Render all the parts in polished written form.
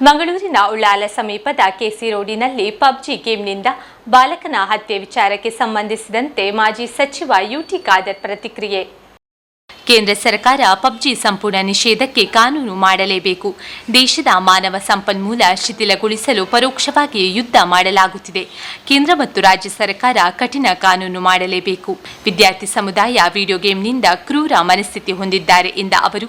ಮಂಗಳೂರಿನ ಉಳ್ಳಾಲ ಸಮೀಪದ ಕೆಸಿ ರೋಡಿನಲ್ಲಿ ಪಬ್ಜಿ ಗೇಮ್ನಿಂದ ಬಾಲಕನ ಹತ್ಯೆ ವಿಚಾರಕ್ಕೆ ಸಂಬಂಧಿಸಿದಂತೆ ಮಾಜಿ ಸಚಿವ ಯುಟಿ ಖಾದರ್ ಪ್ರತಿಕ್ರಿಯೆ. ಕೇಂದ್ರ ಸರ್ಕಾರ ಪಬ್ಜಿ ಸಂಪೂರ್ಣ ನಿಷೇಧಕ್ಕೆ ಕಾನೂನು ಮಾಡಲೇಬೇಕು. ದೇಶದ ಮಾನವ ಸಂಪನ್ಮೂಲ ಶಿಥಿಲಗೊಳಿಸಲು ಪರೋಕ್ಷವಾಗಿ ಯುದ್ಧ ಮಾಡಲಾಗುತ್ತಿದೆ. ಕೇಂದ್ರ ಮತ್ತು ರಾಜ್ಯ ಸರ್ಕಾರ ಕಠಿಣ ಕಾನೂನು ಮಾಡಲೇಬೇಕು. ವಿದ್ಯಾರ್ಥಿ ಸಮುದಾಯ ವಿಡಿಯೋ ಗೇಮ್ನಿಂದ ಕ್ರೂರ ಮನಸ್ಥಿತಿ ಹೊಂದಿದ್ದಾರೆ ಎಂದ ಅವರು,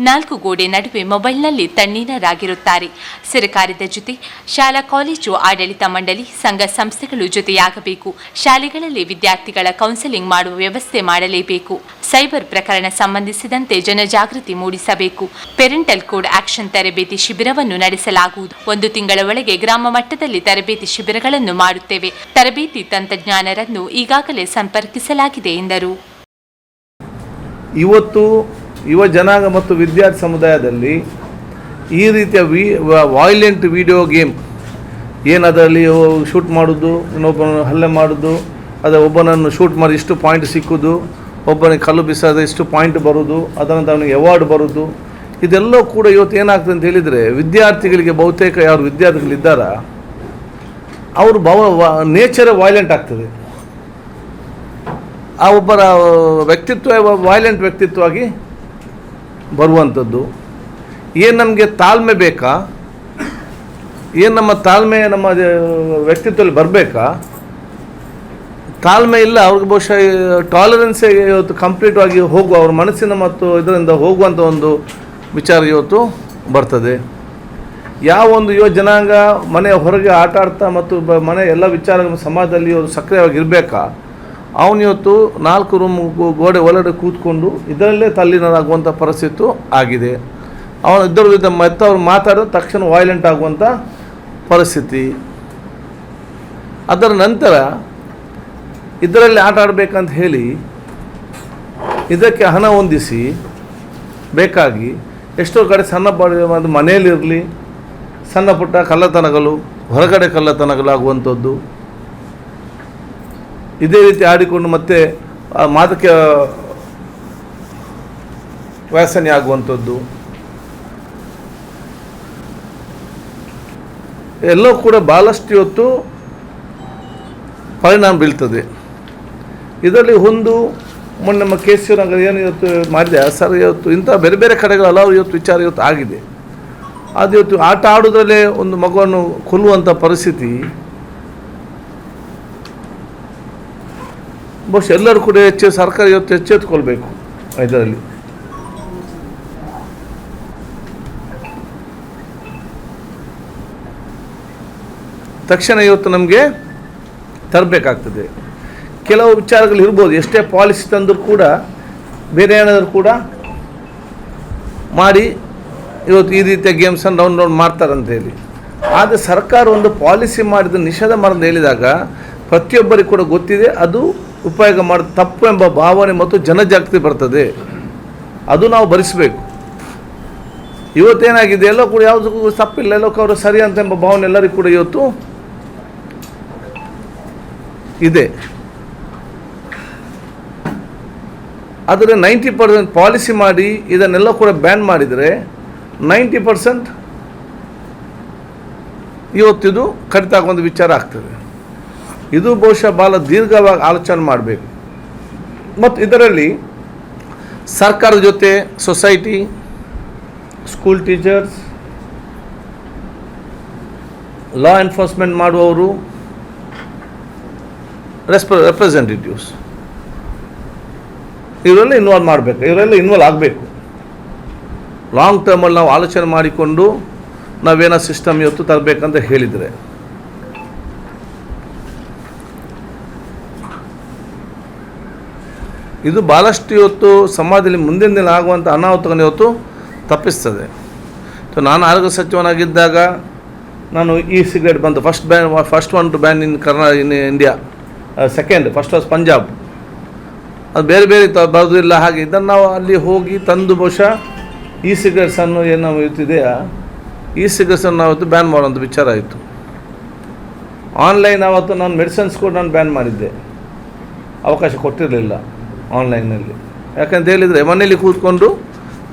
4 ಗೋಡೆ ನಡುವೆ ಮೊಬೈಲ್ನಲ್ಲಿ ತಣ್ಣೀರರಾಗಿರುತ್ತಾರೆ. ಸರ್ಕಾರದ ಜೊತೆ ಶಾಲಾ ಕಾಲೇಜು ಆಡಳಿತ ಮಂಡಳಿ, ಸಂಘ ಸಂಸ್ಥೆಗಳು ಜೊತೆಯಾಗಬೇಕು. ಶಾಲೆಗಳಲ್ಲಿ ವಿದ್ಯಾರ್ಥಿಗಳ ಕೌನ್ಸೆಲಿಂಗ್ ಮಾಡುವ ವ್ಯವಸ್ಥೆ ಮಾಡಲೇಬೇಕು. ಸೈಬರ್ ಪ್ರಕರಣ ಸಂಬಂಧಿಸಿದಂತೆ ಜನಜಾಗೃತಿ ಮೂಡಿಸಬೇಕು. ಪೇರೆಂಟಲ್ ಕೋಡ್ ಆಕ್ಷನ್ ತರಬೇತಿ ಶಿಬಿರವನ್ನು ನಡೆಸಲಾಗುವುದು. 1 ತಿಂಗಳ ಒಳಗೆ ಗ್ರಾಮ ಮಟ್ಟದಲ್ಲಿ ತರಬೇತಿ ಶಿಬಿರಗಳನ್ನು ಮಾಡುತ್ತೇವೆ. ತರಬೇತಿ ತಂತ್ರಜ್ಞಾನರನ್ನು ಈಗಾಗಲೇ ಸಂಪರ್ಕಿಸಲಾಗಿದೆ ಎಂದರು. ಇವತ್ತು ಯುವ ಜನಾಂಗ ಮತ್ತು ವಿದ್ಯಾರ್ಥಿ ಸಮುದಾಯದಲ್ಲಿ ಈ ರೀತಿಯ ವಾಯ್ಲೆಂಟ್ ವಿಡಿಯೋ ಗೇಮ್ ಏನದರಲ್ಲಿ ಶೂಟ್ ಮಾಡೋದು, ಇನ್ನೊಬ್ಬನ ಹಲ್ಲೆ ಮಾಡೋದು, ಒಬ್ಬನನ್ನು ಶೂಟ್ ಮಾಡಿ ಇಷ್ಟು ಪಾಯಿಂಟ್ ಸಿಕ್ಕುದು, ಒಬ್ಬನಿಗೆ ಕಲ್ಲು ಬಿಸಾದ ಇಷ್ಟು ಪಾಯಿಂಟ್ ಬರೋದು, ಅದರಂತ ಅವನಿಗೆ ಅವಾರ್ಡ್ ಬರೋದು, ಇದೆಲ್ಲವೂ ಕೂಡ ಇವತ್ತು ಏನಾಗ್ತದೆ ಅಂತ ಹೇಳಿದರೆ, ವಿದ್ಯಾರ್ಥಿಗಳಿಗೆ ಬಹುತೇಕ ಯಾರು ವಿದ್ಯಾರ್ಥಿಗಳಿದ್ದಾರ ಅವರು ನೇಚರೇ ವಾಯ್ಲೆಂಟ್ ಆಗ್ತದೆ. ಆ ಒಬ್ಬರ ವ್ಯಕ್ತಿತ್ವ ವಾಯ್ಲೆಂಟ್ ವ್ಯಕ್ತಿತ್ವವಾಗಿ ಬರುವಂಥದ್ದು. ಏನು ನಮಗೆ ತಾಳ್ಮೆ ಬೇಕಾ, ಏನು ನಮ್ಮ ತಾಳ್ಮೆ ನಮ್ಮ ವ್ಯಕ್ತಿತ್ವದಲ್ಲಿ ಬರಬೇಕಾ? ತಾಳ್ಮೆ ಇಲ್ಲ ಅವ್ರಿಗೆ. ಬಹುಶಃ ಟಾಲರೆನ್ಸೇ ಇವತ್ತು ಕಂಪ್ಲೀಟಾಗಿ ಹೋಗುವ, ಅವ್ರ ಮನಸ್ಸಿನ ಮತ್ತು ಇದರಿಂದ ಹೋಗುವಂಥ ಒಂದು ವಿಚಾರ ಇವತ್ತು ಬರ್ತದೆ. ಯಾವ ಒಂದು ಯುವ ಜನಾಂಗ ಮನೆಯ ಹೊರಗೆ ಆಟ ಆಡ್ತಾ ಮತ್ತು ಮನೆ ಎಲ್ಲ ವಿಚಾರ ಸಮಾಜದಲ್ಲಿ ಇವರು ಸಕ್ರಿಯವಾಗಿ ಇರಬೇಕಾ, ಅವನು ಇವತ್ತು 4 ರೂಮ್ ಗೋಡೆ ಒಳಗಡೆ ಕೂತ್ಕೊಂಡು ಇದರಲ್ಲೇ ತಲ್ಲೀನರಾಗುವಂಥ ಪರಿಸ್ಥಿತಿ ಆಗಿದೆ. ಅವನು ಇದ್ದರ ವಿರುದ್ಧ ಅವ್ರು ಮಾತಾಡೋ ತಕ್ಷಣ ವಾಯ್ಲೆಂಟ್ ಆಗುವಂಥ ಪರಿಸ್ಥಿತಿ. ಅದರ ನಂತರ ಇದರಲ್ಲಿ ಆಟ ಆಡಬೇಕಂತ ಹೇಳಿ ಇದಕ್ಕೆ ಹಣ ಹೊಂದಿಸಿ ಬೇಕಾಗಿ ಎಷ್ಟೋ ಕಡೆ ಸಣ್ಣ ಒಂದು ಮನೆಯಲ್ಲಿರಲಿ ಸಣ್ಣ ಪುಟ್ಟ ಕಳ್ಳತನಗಳು, ಹೊರಗಡೆ ಕಳ್ಳತನಗಳು ಆಗುವಂಥದ್ದು, ಇದೇ ರೀತಿ ಆಡಿಕೊಂಡು ಮತ್ತೆ ಮಾದಕ ವ್ಯಸನಿ ಆಗುವಂಥದ್ದು ಎಲ್ಲವೂ ಕೂಡ ಭಾಳಷ್ಟು ಇವತ್ತು ಪರಿಣಾಮ ಬೀಳ್ತದೆ. ಇದರಲ್ಲಿ ಮೊನ್ನೆ ನಮ್ಮ KC ನಗರ ಏನು ಇವತ್ತು ಮಾಡಿದೆ ಸರ್, ಇವತ್ತು ಇಂಥ ಬೇರೆ ಬೇರೆ ಕಡೆಗಳು ಹಲವು ಇವತ್ತು ವಿಚಾರ ಇವತ್ತು ಆಗಿದೆ. ಅದು ಇವತ್ತು ಆಟ ಆಡೋದ್ರಲ್ಲೇ ಒಂದು ಮಗುವನ್ನು ಕೊಲ್ಲುವಂಥ ಪರಿಸ್ಥಿತಿ ಬಹುಶಃ ಎಲ್ಲರೂ ಕೂಡ ಸರ್ಕಾರ ಇವತ್ತು ಎಚ್ಚೆತ್ತುಕೊಳ್ಬೇಕು. ಇದರಲ್ಲಿ ತಕ್ಷಣ ಇವತ್ತು ನಮಗೆ ತರಬೇಕಾಗ್ತದೆ. ಕೆಲವು ವಿಚಾರಗಳು ಇರ್ಬೋದು, ಎಷ್ಟೇ ಪಾಲಿಸಿ ತಂದರೂ ಕೂಡ ಬೇರೆ ಏನಾದರೂ ಕೂಡ ಮಾಡಿ ಇವತ್ತು ಈ ರೀತಿಯ ಗೇಮ್ಸನ್ನು ಡೌನ್ಲೋಡ್ ಮಾಡ್ತಾರಂತ ಹೇಳಿ. ಆದರೆ ಸರ್ಕಾರ ಒಂದು ಪಾಲಿಸಿ ಮಾಡಿದ ನಿಷೇಧ ಮಾಡೋದು ಹೇಳಿದಾಗ ಪ್ರತಿಯೊಬ್ಬರಿಗೆ ಕೂಡ ಗೊತ್ತಿದೆ ಅದು ಉಪಯೋಗ ಮಾಡೋದು ತಪ್ಪು ಎಂಬ ಭಾವನೆ ಮತ್ತು ಜನಜಾಗೃತಿ ಬರ್ತದೆ. ಅದು ನಾವು ಭರಿಸಬೇಕು. ಇವತ್ತೇನಾಗಿದೆ, ಎಲ್ಲೋ ಕೂಡ ಯಾವುದಕ್ಕೂ ತಪ್ಪಿಲ್ಲ, ಎಲ್ಲೋಕ್ಕೆ ಅವರು ಸರಿ ಅಂತ ಎಂಬ ಭಾವನೆ ಎಲ್ಲರಿಗೂ ಕೂಡ ಇವತ್ತು ಇದೆ. ಆದರೆ 90% ಪಾಲಿಸಿ ಮಾಡಿ ಇದನ್ನೆಲ್ಲ ಕೂಡ ಬ್ಯಾನ್ ಮಾಡಿದರೆ 90% ಇವತ್ತಿದು ಕಡಿತ ಆಗುವಂಥ ವಿಚಾರ ಆಗ್ತದೆ. ಇದು ಬಹುಶಃ ಭಾಳ ದೀರ್ಘವಾಗಿ ಆಲೋಚನೆ ಮಾಡಬೇಕು. ಮತ್ತು ಇದರಲ್ಲಿ ಸರ್ಕಾರದ ಜೊತೆ ಸೊಸೈಟಿ, ಸ್ಕೂಲ್ ಟೀಚರ್ಸ್, ಲಾ ಎನ್ಫೋರ್ಸ್ಮೆಂಟ್ ಮಾಡುವವರು, ರೆಪ್ರೆಸೆಂಟೇಟಿವ್ಸ್ ಇವರೆಲ್ಲ ಇನ್ವಾಲ್ವ್ ಆಗಬೇಕು. ಲಾಂಗ್ ಟರ್ಮಲ್ಲಿ ನಾವು ಆಲೋಚನೆ ಮಾಡಿಕೊಂಡು ನಾವೇನೋ ಸಿಸ್ಟಮ್ ಇವತ್ತು ತರಬೇಕಂತ ಹೇಳಿದರೆ, ಇದು ಭಾಳಷ್ಟು ಇವತ್ತು ಸಮಾಜದಲ್ಲಿ ಮುಂದಿನ ದಿನ ಆಗುವಂಥ ಅನಾಹುತಗಳನ್ನು ಇವತ್ತು ತಪ್ಪಿಸ್ತದೆ. ನಾನು ಆರೋಗ್ಯ ಸಚಿವನಾಗಿದ್ದಾಗ ನಾನು ಸಿಗರೇಟ್ ಬಂದು first one to ban in India, second, first was Punjab. ಅದು ಬೇರೆ ಬೇರೆ ಬರೋದಿಲ್ಲ. ಹಾಗೆ ಇದನ್ನು ನಾವು ಅಲ್ಲಿ ಹೋಗಿ ತಂದು ಬಹುಶಃ ಸಿಗರೇಟ್ಸನ್ನು ಏನು ಇವತ್ತಿದೆಯಾ ಸಿಗರೇಟ್ಸನ್ನು ನಾವತ್ತು ಬ್ಯಾನ್ ಮಾಡೋಂಥ ವಿಚಾರ ಆಯಿತು. ಆನ್ಲೈನ್ ಆವತ್ತು ನಾನು ಮೆಡಿಸಿನ್ಸ್ ಕೂಡ ನಾನು ಬ್ಯಾನ್ ಮಾಡಿದ್ದೆ, ಅವಕಾಶ ಕೊಟ್ಟಿರಲಿಲ್ಲ ಆನ್ಲೈನಲ್ಲಿ. ಯಾಕಂತ ಹೇಳಿದರೆ ಮನೆಯಲ್ಲಿ ಕೂತ್ಕೊಂಡು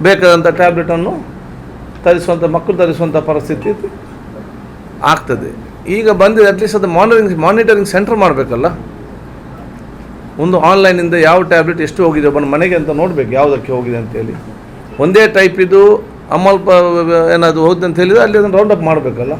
ಬೇಕಾದಂಥ ಟ್ಯಾಬ್ಲೆಟನ್ನು ತರಿಸುವಂಥ ಮಕ್ಕಳು ತರಿಸುವಂಥ ಪರಿಸ್ಥಿತಿ ಆಗ್ತದೆ. ಈಗ ಬಂದಿದೆ ಅಟ್ಲೀಸ್ಟ್ ಅದು ಮಾನಿಟರಿಂಗ್ ಸೆಂಟರ್ ಮಾಡಬೇಕಲ್ಲ. ಒಂದು ಆನ್ಲೈನಿಂದ ಯಾವ ಟ್ಯಾಬ್ಲೆಟ್ ಎಷ್ಟು ಹೋಗಿದೆ ಒಬ್ಬನ ಮನೆಗೆ ಅಂತ ನೋಡಬೇಕು, ಯಾವುದಕ್ಕೆ ಹೋಗಿದೆ ಅಂತೇಳಿ. ಒಂದೇ ಟೈಪ್ ಇದು ಅಮಲ್ ಏನಾದರೂ ಹೋಗಿದೆ ಅಂತ ಹೇಳಿದರೆ ಅಲ್ಲಿ ಅದನ್ನು ರೌಂಡ್ ಅಪ್ ಮಾಡಬೇಕಲ್ಲ.